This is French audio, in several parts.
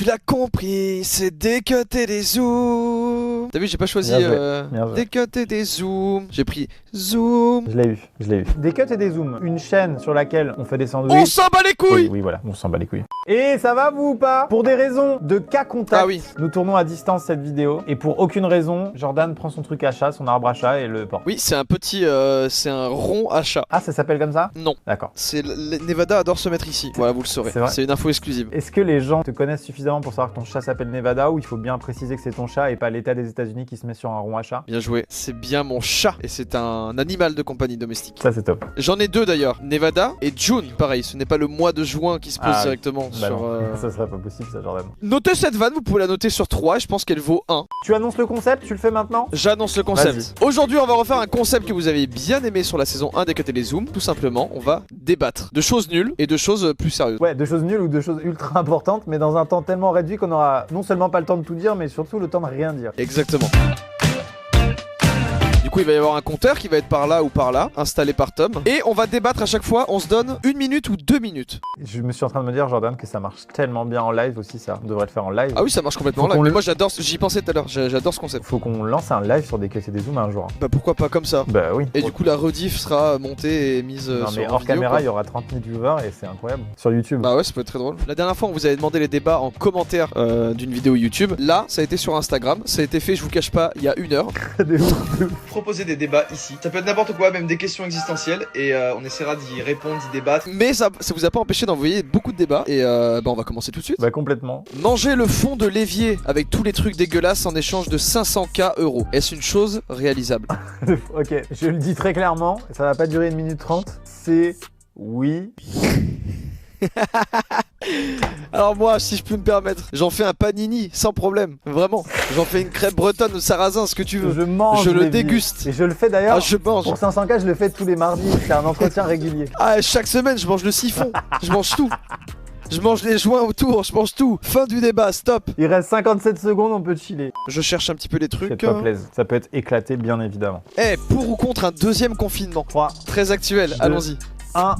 Tu l'as compris, c'est des cuts et des zooms. T'as vu, j'ai pas choisi des cuts et des zooms. J'ai pris zoom. Je l'ai eu. Des cuts et des zooms. Une chaîne sur laquelle on fait des sandwichs. On s'en bat les couilles. Oui, voilà, on s'en bat les couilles. Et ça va vous ou pas? Pour des raisons de cas contact, nous tournons à distance cette vidéo. Et pour aucune raison, Jordan prend son truc à chat, son arbre à chat et le porte. Oui, c'est un petit, c'est un rond à chat. Ah, ça s'appelle comme ça? Non. D'accord. Nevada adore se mettre ici. Voilà, vous le saurez. C'est une info exclusive. Est-ce que les gens te connaissent suffisamment pour savoir que ton chat s'appelle Nevada ou il faut bien préciser que c'est ton chat et pas l'État des États-Unis qui se met sur un rond à chat? Bien joué. C'est bien mon chat et c'est un animal de compagnie domestique. Ça, c'est top. J'en ai deux d'ailleurs, Nevada et June. Pareil, ce n'est pas le mois de juin qui se pose directement sur. Ça serait pas possible, ça, Jordan. Notez cette vanne, vous pouvez la noter sur 3 et je pense qu'elle vaut 1. Tu annonces le concept, tu le fais maintenant? J'annonce le concept. Aujourd'hui, on va refaire un concept que vous avez bien aimé sur la saison 1 des Cuts et les Zooms. Tout simplement, on va débattre de choses nulles et de choses plus sérieuses. Ouais, de choses nulles ou de choses ultra importantes, mais dans un temps tellement réduit qu'on aura non seulement pas le temps de tout dire, mais surtout le temps de rien dire. Exactement. Du coup, il va y avoir un compteur qui va être par là ou par là, installé par Tom. Et on va débattre à chaque fois, on se donne 1 minute ou 2 minutes. Je me suis en train de me dire, Jordan, que ça marche tellement bien en live aussi, ça. On devrait le faire en live. Ah oui, ça marche complètement en live. Mais moi, j'adore, j'y pensais tout à l'heure, j'adore ce concept. Faut qu'on lance un live sur des Cuts et des Zooms un jour. Bah pourquoi pas comme ça? Bah oui. Et du coup, la rediff sera montée et mise non, mais sur hors vidéo, caméra, il y aura 30 000 viewers et c'est incroyable. Sur YouTube. Bah ouais, ça peut être très drôle. La dernière fois, on vous avait demandé les débats en commentaire d'une vidéo YouTube. Là, ça a été sur Instagram. Ça a été fait, je vous cache pas, il y a 1 heure. Proposer des débats ici. Ça peut être n'importe quoi, même des questions existentielles. Et on essaiera d'y répondre, d'y débattre. Mais ça vous a pas empêché d'envoyer beaucoup de débats. Et bah on va commencer tout de suite. Bah complètement. Manger le fond de l'évier avec tous les trucs dégueulasses en échange de 500K €. Est-ce une chose réalisable? Ok, je le dis très clairement, ça va pas durer 1 minute 30. C'est oui. Alors moi, si je peux me permettre, j'en fais un panini sans problème, vraiment. J'en fais une crêpe bretonne au sarrasin, ce que tu veux. Je mange. Je le déguste. Et je le fais d'ailleurs. Ah, je mange. Pour 500K, je le fais tous les mardis. C'est un entretien régulier. Ah, chaque semaine, je mange le siphon. Je mange tout. Je mange les joints autour, je mange tout. Fin du débat, stop. Il reste 57 secondes, on peut chiller. Je cherche un petit peu les trucs. Faites-toi plaisir. Ça peut être éclaté, bien évidemment. Eh, pour ou contre un deuxième confinement? 3. Très actuel, allons-y. 1,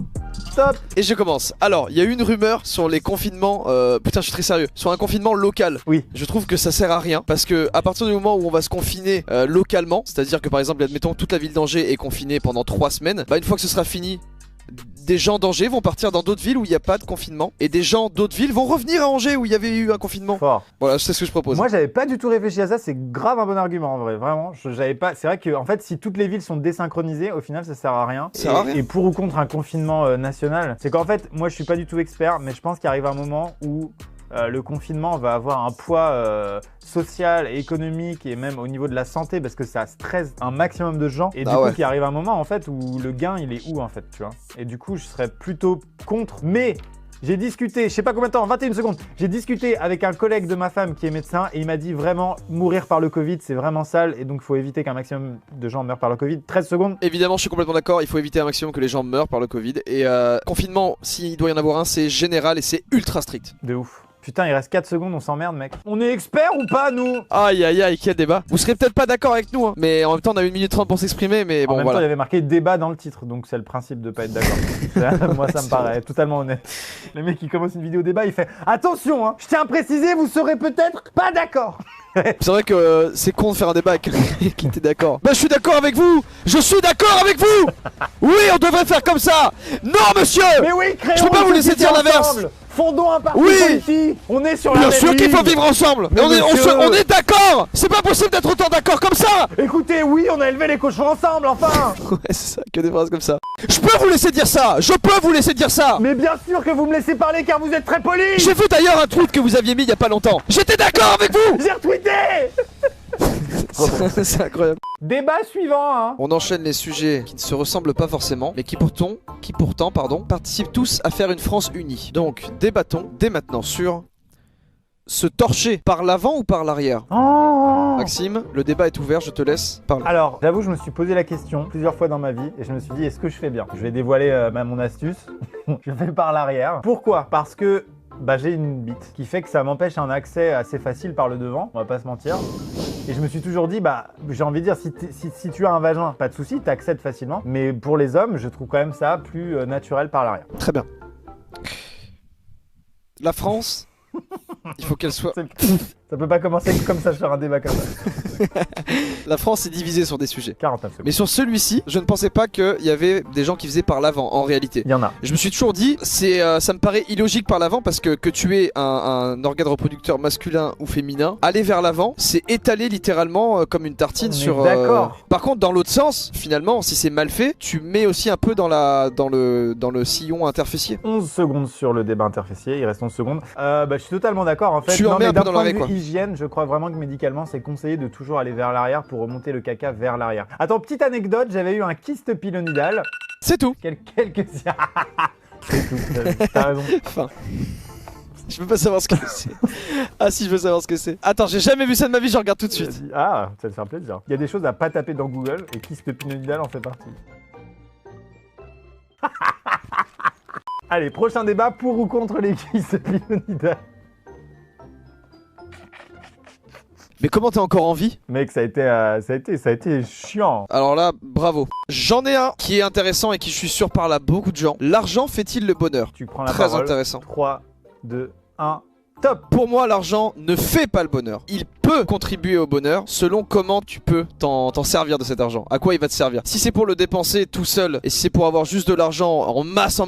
stop. Et je commence. Alors, il y a eu une rumeur sur les confinements. Putain, je suis très sérieux. Sur un confinement local. Oui. Je trouve que ça sert à rien. Parce que à partir du moment où on va se confiner localement, c'est-à-dire que par exemple, admettons toute la ville d'Angers est confinée pendant 3 semaines, bah une fois que ce sera fini, des gens d'Angers vont partir dans d'autres villes où il n'y a pas de confinement. Et des gens d'autres villes vont revenir à Angers où il y avait eu un confinement. Fort. Voilà, c'est ce que je propose. Moi, j'avais pas du tout réfléchi à ça. C'est grave un bon argument en vrai. Vraiment, j'avais pas. C'est vrai que en fait, si toutes les villes sont désynchronisées, au final, ça sert à rien. Ça sert à rien. Et pour ou contre un confinement national, c'est qu'en fait, moi, je suis pas du tout expert, mais je pense qu'il arrive un moment où le confinement va avoir un poids social et économique et même au niveau de la santé parce que ça stresse un maximum de gens et du coup qu'il arrive un moment en fait où le gain il est où en fait, tu vois. Et du coup je serais plutôt contre, mais j'ai discuté, je sais pas combien de temps, 21 secondes, j'ai discuté avec un collègue de ma femme qui est médecin et il m'a dit vraiment mourir par le Covid c'est vraiment sale et donc il faut éviter qu'un maximum de gens meurent par le Covid. 13 secondes. Évidemment je suis complètement d'accord, il faut éviter un maximum que les gens meurent par le Covid et confinement s'il doit y en avoir un c'est général et c'est ultra strict. De ouf. Putain, il reste 4 secondes, on s'emmerde, mec. On est experts ou pas, nous? Aïe, aïe, aïe, quel débat. Vous serez peut-être pas d'accord avec nous, hein. Mais en même temps, on a 1 minute 30 pour s'exprimer, mais bon, en même voilà. temps, il y avait marqué débat dans le titre, donc c'est le principe de pas être d'accord. Moi, ça me paraît totalement honnête. Le mec qui commence une vidéo débat, il fait « Attention, hein, je tiens à préciser, vous serez peut-être pas d'accord !» C'est vrai que c'est con de faire un débat avec qui était d'accord. Bah je suis d'accord avec vous. Je suis d'accord avec vous. Oui, on devrait faire comme ça. Non monsieur. Mais oui, créons. Je peux pas vous laisser dire l'inverse. Fondons un parti politique. On est sur la même ligne. Bien sûr qu'il faut vivre ensemble. Mais on est d'accord. C'est pas possible d'être autant d'accord comme ça. Écoutez, oui, on a élevé les cochons ensemble, enfin. Ouais, c'est ça, que des phrases comme ça. Je peux vous laisser dire ça. Je peux vous laisser dire ça. Mais bien sûr que vous me laissez parler car vous êtes très poli. J'ai vu d'ailleurs un tweet que vous aviez mis il y a pas longtemps. J'étais d'accord avec vous. J'ai retweeté. C'est incroyable. Débat suivant, hein. On enchaîne les sujets qui ne se ressemblent pas forcément, mais qui pourtant, participent tous à faire une France unie. Donc, débattons dès maintenant sur se torcher par l'avant ou par l'arrière. Maxime, le débat est ouvert, je te laisse parler. Alors, j'avoue, je me suis posé la question plusieurs fois dans ma vie et je me suis dit, est-ce que je fais bien? Je vais dévoiler mon astuce. Je fais par l'arrière. Pourquoi? Parce que j'ai une bite qui fait que ça m'empêche un accès assez facile par le devant, on va pas se mentir. Et je me suis toujours dit, j'ai envie de dire, si tu as un vagin, pas de souci, t'accèdes facilement. Mais pour les hommes, je trouve quand même ça plus naturel par l'arrière. Très bien. La France Il faut qu'elle soit... Ça peut pas commencer comme ça sur un débat comme ça. La France est divisée sur des sujets. 49 secondes. Mais sur celui-ci, je ne pensais pas qu'il y avait des gens qui faisaient par l'avant, en réalité. Il y en a. Je me suis toujours dit, ça me paraît illogique par l'avant parce que tu aies un organe reproducteur masculin ou féminin, aller vers l'avant, c'est étaler littéralement comme une tartine sur... D'accord. Par contre, dans l'autre sens, finalement, si c'est mal fait, tu mets aussi un peu dans le sillon interfessier. 11 secondes sur le débat interfessier, il reste 11 secondes. Je suis totalement d'accord en fait. Tu en mets un peu dans point de l'arrêt, vue quoi. hygiène, je crois vraiment que médicalement, c'est conseillé de toujours aller vers l'arrière pour remonter le caca vers l'arrière. Attends, petite anecdote, j'avais eu un kyste pilonidal. C'est tout. Quelques... C'est tout, t'as raison. Enfin... Je veux pas savoir ce que c'est. Ah si, je veux savoir ce que c'est. Attends, j'ai jamais vu ça de ma vie, je regarde tout de suite. Ah, ça te fait plaisir. Il y a des choses à pas taper dans Google et kyste pilonidal en fait partie. Allez, prochain débat, pour ou contre les kystes pilonidales. Mais comment t'es encore en vie? Mec, ça a été chiant. Alors là, bravo. J'en ai un qui est intéressant et qui, je suis sûr, parle à beaucoup de gens. L'argent fait-il le bonheur? Tu prends la Très parole. intéressant. 3, 2, 1, top. Pour moi, l'argent ne fait pas le bonheur. Il peut contribuer au bonheur selon comment tu peux t'en servir de cet argent. À quoi il va te servir? Si c'est pour le dépenser tout seul et si c'est pour avoir juste de l'argent en masse,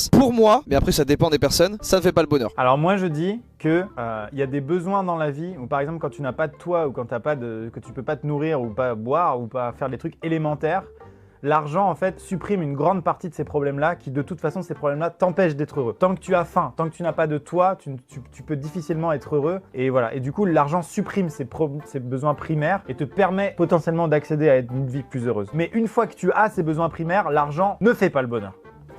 pour moi, mais après ça dépend des personnes, ça ne fait pas le bonheur. Alors moi je dis que y a des besoins dans la vie où par exemple quand tu n'as pas de toit ou quand que tu peux pas te nourrir ou pas boire ou pas faire des trucs élémentaires, l'argent en fait supprime une grande partie de ces problèmes-là qui de toute façon ces problèmes-là t'empêchent d'être heureux. Tant que tu as faim, tant que tu n'as pas de toit, tu peux difficilement être heureux et voilà. Et du coup l'argent supprime ces besoins primaires et te permet potentiellement d'accéder à une vie plus heureuse. Mais une fois que tu as ces besoins primaires, l'argent ne fait pas le bonheur.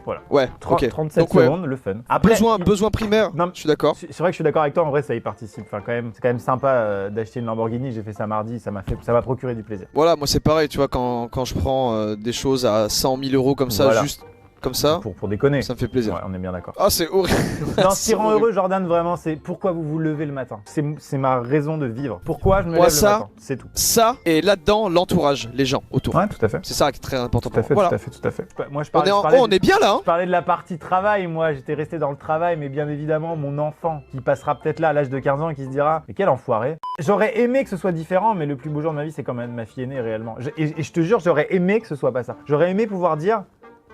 Voilà. Ouais, ok. 37 Donc, ouais. secondes, le fun. Après, besoin primaire, non, je suis d'accord. c'est vrai que je suis d'accord avec toi, en vrai ça y participe. Enfin, c'est quand même sympa d'acheter une Lamborghini, j'ai fait ça mardi, ça m'a procuré du plaisir. Voilà, moi c'est pareil, tu vois, quand je prends des choses à 100 000 euros comme ça, Voilà. Juste comme ça, Pour déconner. ça me fait plaisir. Ouais, on est bien d'accord. Ah, c'est horrible. Non, ce C'est qui rend horrible. heureux, Jordan, vraiment, c'est pourquoi vous vous levez le matin. C'est ma raison de vivre. Pourquoi je me Moi, lève ça, le matin. C'est tout. Ça, et là-dedans, l'entourage, les gens autour. Ouais, tout à fait. C'est ça qui est très important Tout à pour fait, moi. Voilà. tout à fait. Moi, On est bien là, hein. Je parlais de la partie travail, moi j'étais resté dans le travail, mais bien évidemment mon enfant qui passera peut-être là à l'âge de 15 ans et qui se dira mais quel enfoiré. J'aurais aimé que ce soit différent, mais le plus beau jour de ma vie c'est quand même ma fille aînée réellement. Et je te jure, j'aurais aimé que ce soit pas ça. J'aurais aimé pouvoir dire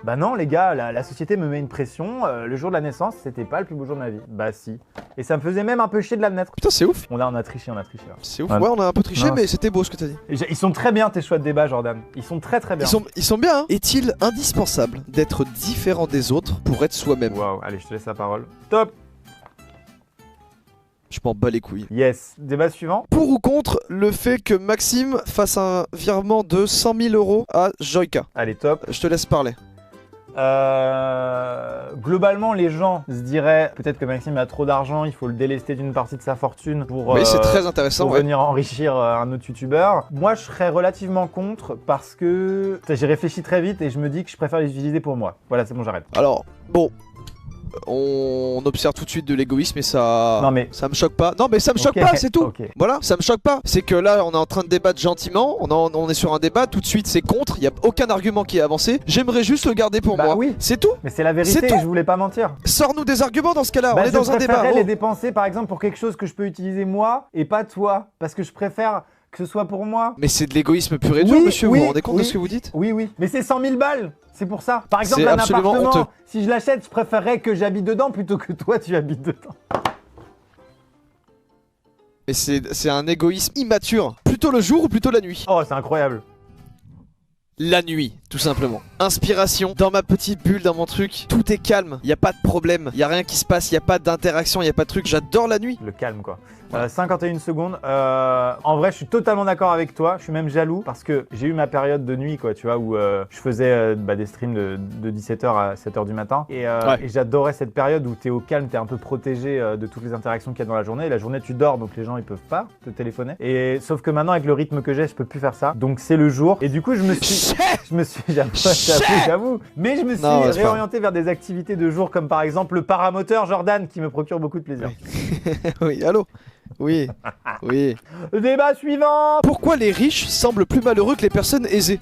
bah non les gars, la société me met une pression, le jour de la naissance c'était pas le plus beau jour de ma vie. Bah si. Et ça me faisait même un peu chier de l'admettre. Putain, c'est ouf. On a triché là. C'est ouf. Ouais. Ouais, on a un peu triché, Non, mais c'était beau ce que t'as dit. Ils sont très bien tes choix de débat, Jordan. Ils sont très bien. Ils sont bien, hein. Est-il indispensable d'être différent des autres pour être soi-même? Waouh, allez, je te laisse la parole. Top. Je m'en bats les couilles. Yes. Débat suivant. Pour ou contre le fait que Maxime fasse un virement de 100 000 euros à Joyka? Allez, top. Je te laisse parler. Globalement, les gens se diraient peut-être que Maxime a trop d'argent, il faut le délester d'une partie de sa fortune pour, Oui, c'est très intéressant. pour Ouais. venir enrichir un autre youtubeur. Moi, je serais relativement contre parce que j'ai réfléchi très vite et je me dis que je préfère les utiliser pour moi. Voilà, c'est bon, j'arrête. Alors, bon. On observe tout de suite de l'égoïsme et ça. Non, mais- Ça me choque pas. Non, mais ça me choque Ok, pas, c'est tout. ok. Voilà, ça me choque pas. C'est que là, on est en train de débattre gentiment. On est sur un débat. Tout de suite, c'est contre. Il y a aucun argument qui est avancé. J'aimerais juste le garder pour Bah moi. oui. C'est tout. Mais c'est la C'est vérité, tout. je voulais pas mentir. Sors-nous des arguments dans ce cas-là. Bah, on est dans un débat. Je préférerais Oh. les dépenser par exemple pour quelque chose que je peux utiliser moi et pas toi. Parce que je préfère que ce soit pour moi. Mais c'est de l'égoïsme pur et dur, Oui, monsieur. oui, vous vous rendez compte de oui. ce que vous dites? Oui, mais c'est 100 000 balles, c'est pour ça. Par exemple, C'est un absolument appartement, honteux. si je l'achète, je préférerais que j'habite dedans plutôt que toi tu habites dedans. Mais c'est un égoïsme immature. Plutôt le jour ou plutôt la nuit? Oh, c'est incroyable. La nuit, tout simplement. Inspiration, dans ma petite bulle, dans mon truc, tout est calme, y a pas de problème, y a rien qui se passe, y a pas d'interaction, y a pas de truc, j'adore la nuit. Le calme, quoi. 51 secondes. En vrai, je suis totalement d'accord avec toi. Je suis même jaloux parce que j'ai eu ma période de nuit, quoi, tu vois, où je faisais des streams de 17h à 7h du matin. Et j'adorais cette période où t'es au calme, t'es un peu protégé de toutes les interactions qu'il y a dans la journée. Et la journée, tu dors, donc les gens, ils peuvent pas te téléphoner. Et sauf que maintenant, avec le rythme que j'ai, je peux plus faire ça. Donc c'est le jour. Et du coup, j'avoue. Mais je me suis Non, ouais, c'est pas réorienté vers des activités de jour, comme par exemple le paramoteur Jordan, qui me procure beaucoup de plaisir. Oui, allô? Oui, oui. Débat suivant. Pourquoi les riches semblent plus malheureux que les personnes aisées?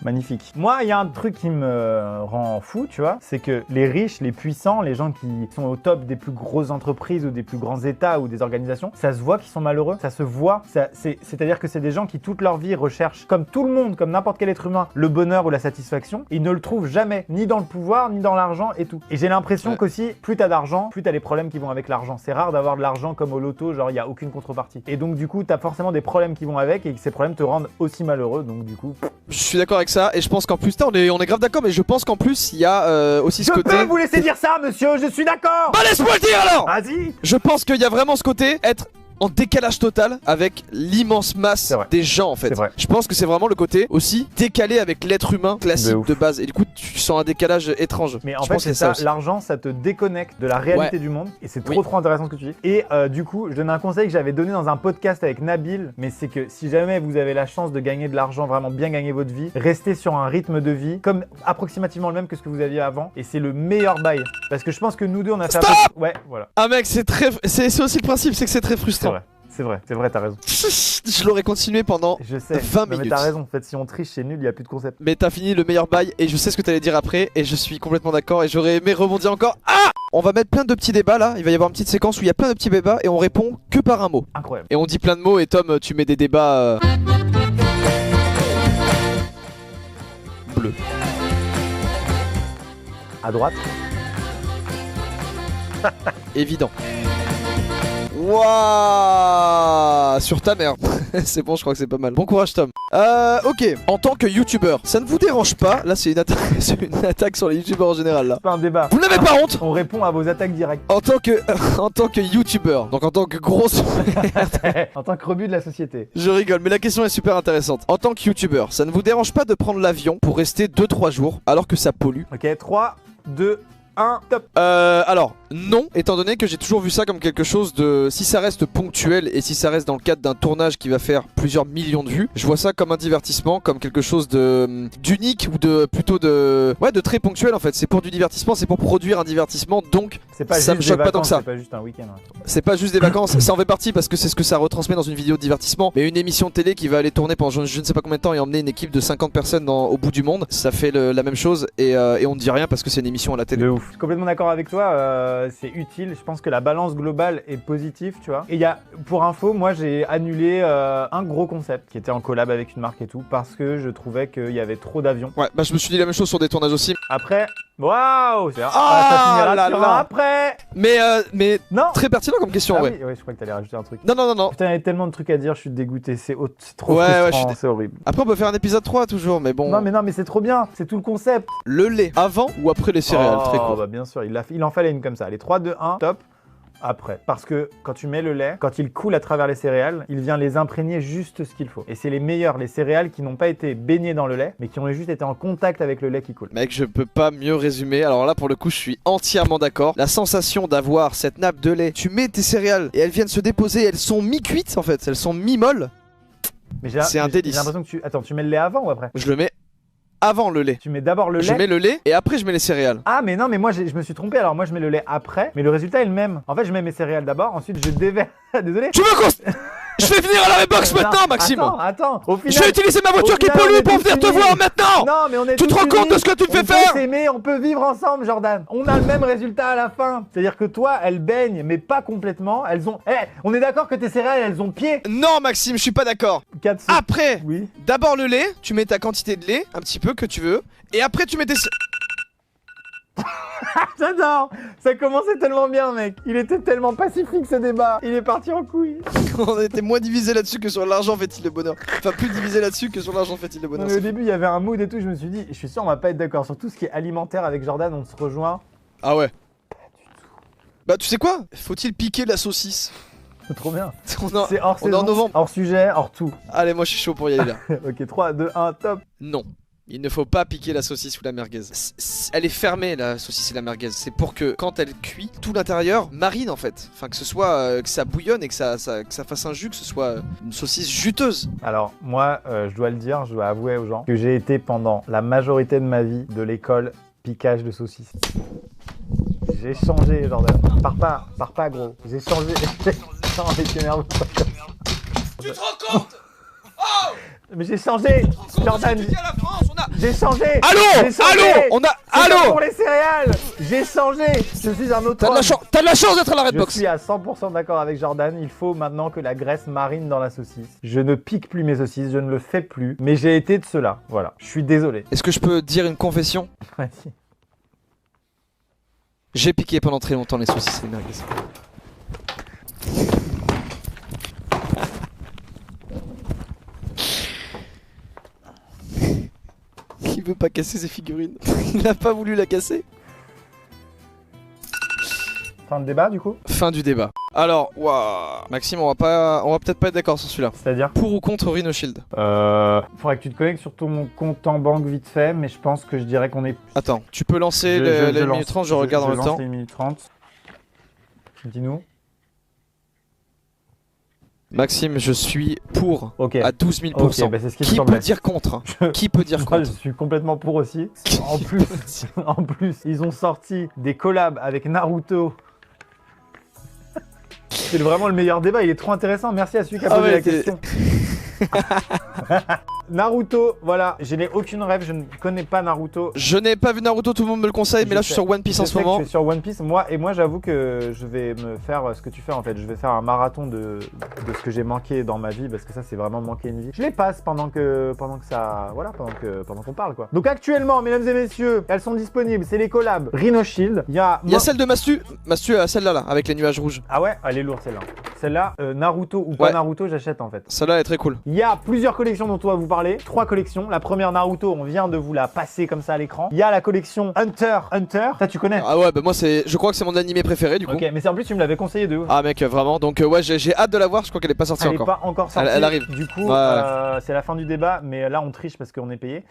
Magnifique. Moi, il y a un truc qui me rend fou, tu vois, c'est que les riches, les puissants, les gens qui sont au top des plus grosses entreprises ou des plus grands états ou des organisations, ça se voit qu'ils sont malheureux, ça se voit. C'est-à-dire que c'est des gens qui toute leur vie recherchent, comme tout le monde, comme n'importe quel être humain, le bonheur ou la satisfaction. Ils ne le trouvent jamais, ni dans le pouvoir, ni dans l'argent et tout. Et j'ai l'impression qu'aussi, plus t'as d'argent, plus t'as les problèmes qui vont avec l'argent. C'est rare d'avoir de l'argent comme au loto, genre il n'y a aucune contrepartie. Et donc du coup, t'as forcément des problèmes qui vont avec et que ces problèmes te rendent aussi malheureux. Donc du coup... Je suis d'accord avec ça et je pense qu'en plus, on est grave d'accord, mais je pense qu'en plus, il y a aussi ce côté... Je peux vous laisser dire ça, monsieur, je suis d'accord. Bah laisse-moi le dire alors. Vas-y. Je pense qu'il y a vraiment ce côté, être en décalage total avec l'immense masse des gens en fait. Je pense que c'est vraiment le côté aussi décalé avec l'être humain classique de base et du coup tu sens un décalage étrange. Mais en fait c'est ça, l'argent ça te déconnecte de la réalité du monde et c'est trop intéressant ce que tu dis. Et du coup je donne un conseil que j'avais donné dans un podcast avec Nabil, mais c'est que si jamais vous avez la chance de gagner de l'argent, vraiment bien gagner votre vie, restez sur un rythme de vie comme approximativement le même que ce que vous aviez avant et c'est le meilleur bail. Parce que je pense que nous deux on a fait ouais voilà. Ah mec c'est aussi le principe, c'est que c'est très frustrant. C'est vrai, t'as raison. Je l'aurais continué pendant 20 minutes. Mais t'as raison, en fait, si on triche, c'est nul, il n'y a plus de concept. Mais t'as fini le meilleur bail et je sais ce que t'allais dire après et je suis complètement d'accord et j'aurais aimé rebondir encore. Ah! On va mettre plein de petits débats là, il va y avoir une petite séquence où il y a plein de petits débats et on répond que par un mot. Incroyable. Et on dit plein de mots et Tom, tu mets des débats... bleus. À droite. Évident. Wouah, sur ta mère. C'est bon, je crois que c'est pas mal. Bon courage Tom. Ok, en tant que youtubeur, ça ne vous dérange pas? Là c'est une attaque sur les youtubeurs en général là. C'est pas un débat. Vous n'avez pas honte? On répond à vos attaques directes. En tant que youtubeur, donc en tant que grosse en tant que rebut de la société. Je rigole, mais la question est super intéressante. En tant que youtubeur, ça ne vous dérange pas de prendre l'avion pour rester 2-3 jours alors que ça pollue? Ok, 3, 2, 1, top. Alors, non, étant donné que j'ai toujours vu ça comme quelque chose de... Si ça reste ponctuel et si ça reste dans le cadre d'un tournage qui va faire plusieurs millions de vues, je vois ça comme un divertissement, comme quelque chose d'unique ou plutôt de très ponctuel en fait. C'est pour du divertissement, c'est pour produire un divertissement, donc ça me choque pas tant que ça. C'est pas juste un week-end. C'est pas juste des vacances, ça en fait partie parce que c'est ce que ça retransmet dans une vidéo de divertissement. Mais une émission de télé qui va aller tourner pendant je ne sais pas combien de temps et emmener une équipe de 50 personnes au bout du monde, ça fait la même chose et on ne dit rien parce que c'est une émission à la télé. De ouf. Je suis complètement d'accord avec toi, c'est utile, je pense que la balance globale est positive, tu vois. Et il y a, pour info, moi j'ai annulé un gros concept qui était en collab avec une marque et tout, parce que je trouvais qu'il y avait trop d'avions. Ouais, bah je me suis dit la même chose sur des tournages aussi. Après, waouh, ça finira sur un après. Mais non. Très pertinent comme question, ouais. Oui, je crois que t'allais rajouter un truc. Non. Putain, il y a tellement de trucs à dire, je suis dégoûté, c'est trop frustrant, c'est horrible. Après on peut faire un épisode 3 toujours, mais bon. Non mais c'est trop bien, c'est tout le concept. Le lait, avant ou après les céréales, très court. Bah bien sûr, il en fallait une comme ça. Les 3, 2, 1, top. Après, parce que quand tu mets le lait, quand il coule à travers les céréales, il vient les imprégner juste ce qu'il faut. Et c'est les meilleurs, les céréales qui n'ont pas été baignées dans le lait, mais qui ont juste été en contact avec le lait qui coule. Mec, je peux pas mieux résumer. Alors là, pour le coup, je suis entièrement d'accord. La sensation d'avoir cette nappe de lait, tu mets tes céréales et elles viennent se déposer, elles sont mi-cuites en fait, elles sont mi-molles. C'est un délice. J'ai l'impression que Attends, tu mets le lait avant ou après? Je le mets avant le lait. Tu mets d'abord le lait. Je mets le lait et après je mets les céréales. Ah mais non mais moi je me suis trompé, alors moi je mets le lait après, mais le résultat est le même. En fait je mets mes céréales d'abord, ensuite je déverse. Désolé. Tu veux qu'on... Je fais venir à la box maintenant, Maxime. Attends. Au final, je vais utiliser ma voiture qui pollue pour venir te voir maintenant. Non, mais on est. Tu te rends compte de ce que tu me fais faire? On peut vivre ensemble, Jordan. On a le même résultat à la fin. C'est-à-dire que toi, elles baignent, mais pas complètement. Elles ont. On est d'accord que tes céréales, elles ont pied? Non, Maxime, je suis pas d'accord. Après, oui. D'abord le lait. Tu mets ta quantité de lait, un petit peu que tu veux, et après tu mets tes. J'adore. Ça commençait tellement bien, mec. Il était tellement pacifique ce débat. Il est parti en couille. On était moins divisé là-dessus que sur l'argent fait-il le bonheur. Enfin, plus divisé là-dessus que sur l'argent fait-il le bonheur. Non, mais au début, il y avait un mood et tout. Je me suis dit, je suis sûr, on va pas être d'accord. Sur tout ce qui est alimentaire avec Jordan, on se rejoint. Ah ouais. Pas du tout. Bah, tu sais quoi? Faut-il piquer la saucisse? Trop bien. C'est hors saison. On est en novembre. Hors sujet, hors tout. Allez, moi je suis chaud pour y aller là. Ok, 3, 2, 1, top. Non. Il ne faut pas piquer la saucisse ou la merguez. Elle est fermée la saucisse et la merguez. C'est pour que quand elle cuit, tout l'intérieur marine en fait. Enfin que ce soit que ça bouillonne et que ça fasse un jus, que ce soit une saucisse juteuse. Alors moi, je dois le dire, je dois avouer aux gens que j'ai été pendant la majorité de ma vie de l'école piquage de saucisses. J'ai changé, Jordan. Pars pas gros. J'ai changé. Non, mais t'énerve pas. Tu te rends compte? Oh! Mais j'ai changé, Jordan. J'ai changé. Allô, on a. Allô. Pour les céréales. J'ai changé. Je suis un autre. T'as de la chance d'être à la Redbox. Je suis à 100% d'accord avec Jordan. Il faut maintenant que la graisse marine dans la saucisse. Je ne pique plus mes saucisses, je ne le fais plus. Mais j'ai été de cela. Voilà. Je suis désolé. Est-ce que je peux dire une confession? Vas-y. J'ai piqué pendant très longtemps les saucisses et les merguez. Il veut pas casser ses figurines. Il n'a pas voulu la casser. Fin de débat du coup. Fin du débat. Alors, waouh, Maxime, on va peut-être pas être d'accord sur celui-là. C'est-à-dire pour ou contre Rhino Shield? Faudrait que tu te connectes sur ton compte en banque vite fait, mais je pense que je dirais qu'on est. Attends, tu peux lancer les minutes 30, je regarde en même temps. Les minutes 30. Dis-nous. Maxime, je suis pour à 12 000%. Okay, bah c'est ce qui peut dire contre? Qui peut dire contre? Je suis complètement pour aussi. En plus, ils ont sorti des collabs avec Naruto. C'est vraiment le meilleur débat, il est trop intéressant. Merci à celui qui a posé la question. Naruto, voilà, je n'ai aucune rêve, je ne connais pas Naruto. Je n'ai pas vu Naruto, tout le monde me le conseille, mais là je suis sur One Piece en ce moment. Je suis sur One Piece, moi j'avoue que je vais me faire ce que tu fais en fait. Je vais faire un marathon de ce que j'ai manqué dans ma vie, parce que ça c'est vraiment manquer une vie. Je les passe pendant que ça, voilà, pendant qu'on parle quoi. Donc actuellement, mesdames et messieurs, elles sont disponibles, c'est les collabs Rhino Shield. Il y a celle de Mastu, celle-là là, avec les nuages rouges. Ah ouais, elle est lourde celle-là. Celle-là, Naruto ou pas Naruto, j'achète en fait. Celle-là elle est très cool. Il y a plusieurs collections dont on va vous parler. 3 collections. La première Naruto, on vient de vous la passer comme ça à l'écran. Il y a la collection Hunter. Ça tu connais? Ah ouais, bah moi je crois que c'est mon animé préféré du coup. Ok, mais c'est en plus tu me l'avais conseillé de ouf. Ah mec, vraiment. Donc ouais, j'ai hâte de la voir. Je crois qu'elle est pas sortie encore. Elle est pas encore sortie. Elle arrive. Du coup, c'est la fin du débat, mais là on triche parce qu'on est payé.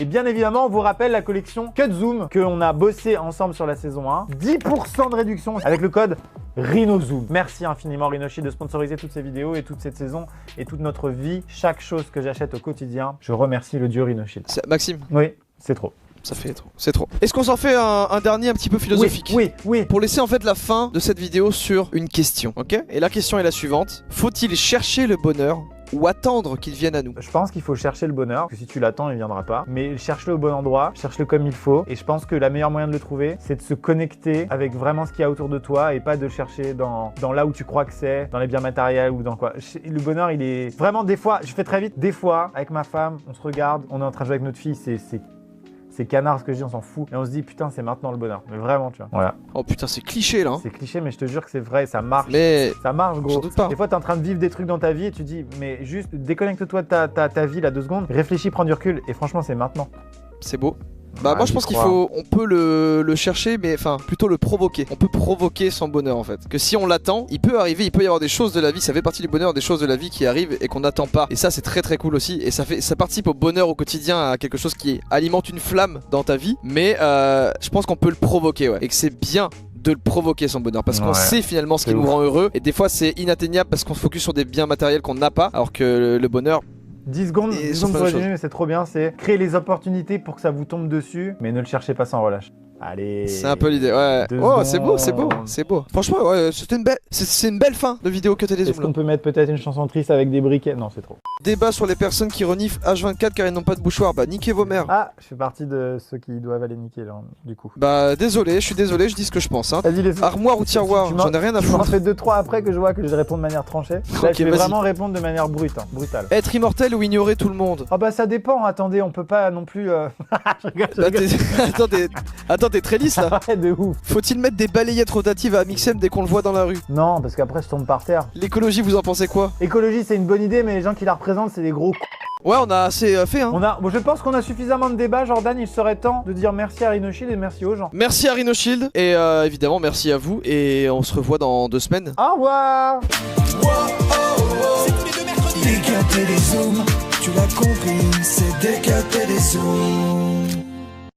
Et bien évidemment, on vous rappelle la collection Cut Zoom qu'on a bossé ensemble sur la saison 1. 10% de réduction avec le code RhinoZoom. Merci infiniment Rhino Shield de sponsoriser toutes ces vidéos et toute cette saison et toute notre vie, chaque chose que j'achète au quotidien. Je remercie le dieu Rhino Shield. Maxime. Oui, c'est trop. Ça fait trop, c'est trop. Est-ce qu'on s'en fait un dernier un petit peu philosophique? Oui. Pour laisser en fait la fin de cette vidéo sur une question, ok? Et la question est la suivante. Faut-il chercher le bonheur ou attendre qu'il vienne à nous? Je pense qu'il faut chercher le bonheur, parce que si tu l'attends, il viendra pas. Mais cherche-le au bon endroit, cherche-le comme il faut. Et je pense que la meilleure moyen de le trouver, c'est de se connecter avec vraiment ce qu'il y a autour de toi et pas de chercher dans là où tu crois que c'est, dans les biens matériels ou dans quoi. Le bonheur, il est vraiment des fois, je fais très vite, des fois, avec ma femme, on se regarde, on est en train de jouer avec notre fille, c'est canard ce que je dis, on s'en fout. Et on se dit, putain, c'est maintenant le bonheur. Mais vraiment, tu vois. Voilà. Oh putain, c'est cliché là. C'est cliché, mais je te jure que c'est vrai, ça marche. Mais ça marche, gros. J'en doute pas. Des fois, t'es en train de vivre des trucs dans ta vie et tu dis, mais juste déconnecte-toi de ta vie là 2 secondes, réfléchis, prends du recul. Et franchement, c'est maintenant. C'est beau. Bah moi je pense on peut le chercher, mais enfin plutôt le provoquer. On peut provoquer son bonheur en fait. Que si on l'attend, il peut arriver, il peut y avoir des choses de la vie, ça fait partie du bonheur, des choses de la vie qui arrivent et qu'on n'attend pas. Et ça c'est très très cool aussi. Et ça participe au bonheur au quotidien, à quelque chose qui alimente une flamme dans ta vie. Mais je pense qu'on peut le provoquer, ouais. Et que c'est bien de le provoquer son bonheur parce qu'on sait finalement ce qui nous rend heureux. Et des fois c'est inatteignable parce qu'on se focus sur des biens matériels qu'on n'a pas, alors que le bonheur... 10 secondes pour résumer, mais c'est trop bien, c'est créer les opportunités pour que ça vous tombe dessus, mais ne le cherchez pas sans relâche. Allez. C'est un peu l'idée, ouais. Oh, c'est beau, c'est beau, c'est beau. Franchement, ouais, c'est une belle fin de vidéo que t'as des. Est-ce qu'on peut mettre peut-être une chanson triste avec des briquets? Non, c'est trop. Débat sur les personnes qui reniflent H24 car ils n'ont pas de bouchoir. Bah, niquez vos mères. Ah, je fais partie de ceux qui doivent aller niquer là, du coup. Bah, désolé, je suis désolé, je dis ce que je pense. Hein. Vas-y, les... Armoire ou tiroir, j'en ai rien à foutre. Je m'en fais 2-3 après que je vois que je réponds de manière tranchée. Là, je vais vraiment répondre de manière brutale. Être immortel ou ignorer tout le monde? Ah bah ça dépend, attendez, on peut pas non plus... je rigole. Attends, t'es très lisse là. De ouf. Faut-il mettre des balayettes rotatives à Amixem dès qu'on le voit dans la rue? Non, parce qu'après je tombe par terre. L'écologie, vous en pensez quoi? Écologie, c'est une bonne idée, mais les gens qui la représentent, c'est des gros Ouais, on a assez fait, hein. Bon, je pense qu'on a suffisamment de débats, Jordan. Il serait temps de dire merci à Rhino Shield et merci aux gens. Merci à Rhino Shield et évidemment merci à vous et on se revoit dans 2 semaines. Au revoir. Décapter les zooms, tu l'as compris, c'est décapter les zooms.